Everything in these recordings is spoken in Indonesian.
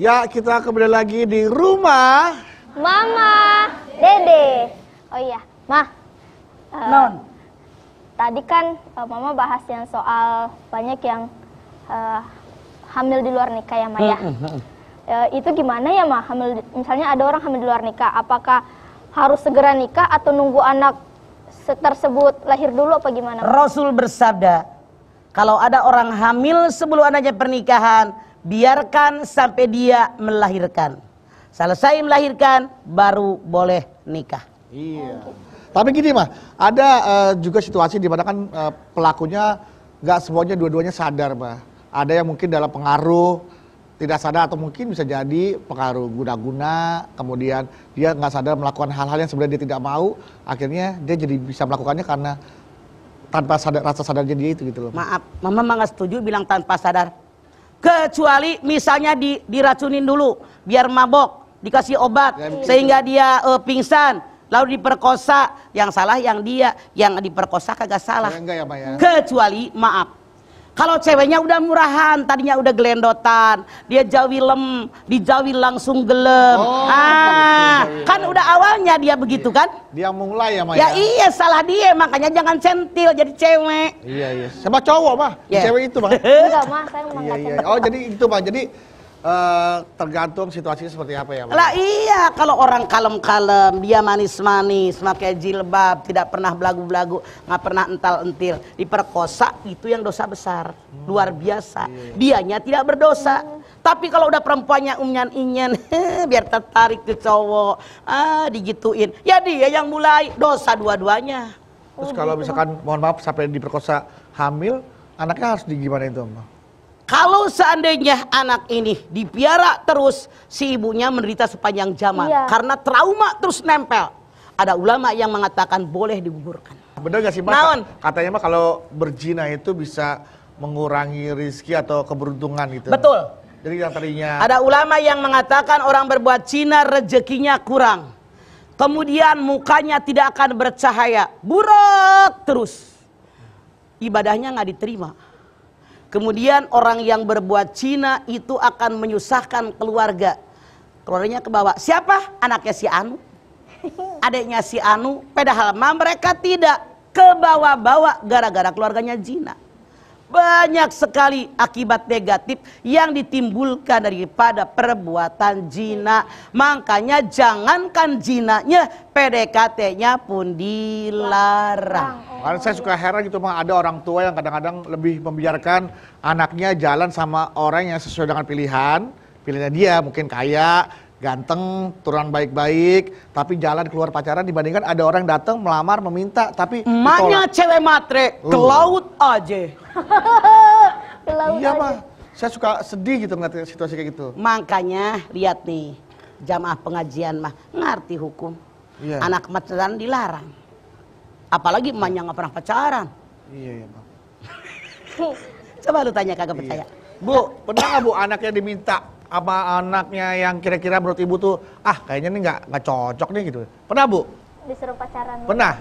Ya, kita kembali lagi di rumah Mama Dede. Oh iya, Ma. Non. Tadi kan Mama bahas yang soal banyak yang hamil di luar nikah ya, Ma ya. Itu gimana ya, Ma? Misalnya ada orang hamil di luar nikah, apakah harus segera nikah atau nunggu anak tersebut lahir dulu apa gimana, Ma? Rasul bersabda, kalau ada orang hamil sebelum adanya pernikahan, biarkan sampai dia melahirkan. Selesai melahirkan, baru boleh nikah. Iya. Tapi gini mah, ada juga situasi di mana kan pelakunya nggak semuanya dua-duanya sadar mah. Ada yang mungkin dalam pengaruh tidak sadar atau mungkin bisa jadi pengaruh guna-guna, kemudian dia nggak sadar melakukan hal-hal yang sebenarnya dia tidak mau, akhirnya dia jadi bisa melakukannya karena tanpa sadar, rasa sadarnya dia itu gitu loh. Maaf, Mama nggak setuju bilang tanpa sadar. Kecuali misalnya diracunin dulu, biar mabok, dikasih obat, sehingga dia pingsan, lalu diperkosa. Yang salah yang dia, yang diperkosa kagak salah. Enggak ya, Pak ya? Kecuali, maaf, kalau ceweknya udah murahan, tadinya udah gelendotan, dia jawilem, dijawil langsung gelem. Kan udah awalnya dia begitu kan? Dia mulai ya, Ma ya? Iya, salah dia, makanya jangan centil jadi cewek. Iya. Sama cowok, Mah. Cewek itu, Mah. Enggak, Ma, saya mau Iya. Oh, jadi itu, Mah. Jadi tergantung situasinya seperti apa ya, Ma? Lah iya, kalau orang kalem-kalem, dia manis-manis, pakai jilbab, tidak pernah belagu-belagu, nggak pernah ental-entil, diperkosa, itu yang dosa besar, luar biasa. Dianya tidak berdosa. Tapi kalau udah perempuannya unyan-inyan, biar tertarik ke cowok, digituin, ya dia yang mulai, dosa dua-duanya. Terus kalau misalkan, mohon maaf, sampai diperkosa hamil, anaknya harus gimana itu, Ma? Kalau seandainya anak ini dipiara terus, si ibunya menderita sepanjang zaman. Karena trauma terus nempel. Ada ulama yang mengatakan boleh digugurkan. Bener gak sih, Mas? Katanya mah kalau berzina itu bisa mengurangi rezeki atau keberuntungan gitu. Betul. Jadi yang tadinya... Ada ulama yang mengatakan orang berbuat zina rezekinya kurang. Kemudian mukanya tidak akan bercahaya. Burak terus. Ibadahnya nggak diterima. Kemudian orang yang berbuat zina itu akan menyusahkan keluarga. Keluarganya ke bawah. Siapa? Anaknya si Anu. Adiknya si Anu. Padahal mereka tidak ke bawah-bawah gara-gara keluarganya zina. Banyak sekali akibat negatif yang ditimbulkan daripada perbuatan zina. Makanya jangankan zinanya, PDKT-nya pun dilarang. Karena saya suka heran gitu, Mah, ada orang tua yang kadang-kadang lebih membiarkan anaknya jalan sama orang yang sesuai dengan pilihannya dia, mungkin kaya, ganteng, turunan baik-baik, tapi jalan keluar pacaran dibandingkan ada orang datang melamar, meminta, tapi emaknya cewek matre, ke laut aja. Iya, Mah. Saya suka sedih gitu ngeliat situasi kayak gitu. Makanya lihat nih, jamaah pengajian mah ngerti hukum. Anak pacaran dilarang. Apalagi emaknya nggak pernah pacaran. Iya, Mah. Coba lu tanya kagak percaya. Bu, pernah nggak Bu anaknya diminta apa anaknya yang kira-kira menurut ibu tuh kayaknya nih nggak cocok nih gitu? Pernah Bu? Disuruh pacaran. Pernah?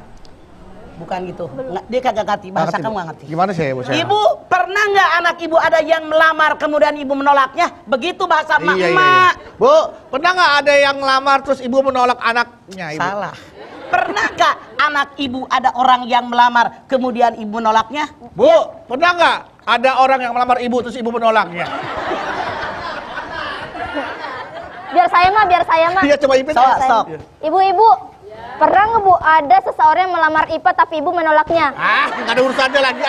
Bukan gitu. Dia kagak ngerti, bahasa kamu nggak ngerti. Gimana sih Bu? Ibu pernah nggak anak ibu ada yang melamar kemudian ibu menolaknya? Begitu bahasa emak. Iya. Bu, pernah nggak ada yang melamar terus ibu menolak anaknya? Ibu? Salah. Pernahkah anak ibu ada orang yang melamar kemudian ibu menolaknya? Bu, pernah nggak ada orang yang melamar ibu terus ibu menolaknya? Biar saya mah. Iya, coba Ipin. Sok. Ibu-ibu, pernah nggak Bu ada seseorang yang melamar Ipa tapi ibu menolaknya? Nggak ada urusannya lagi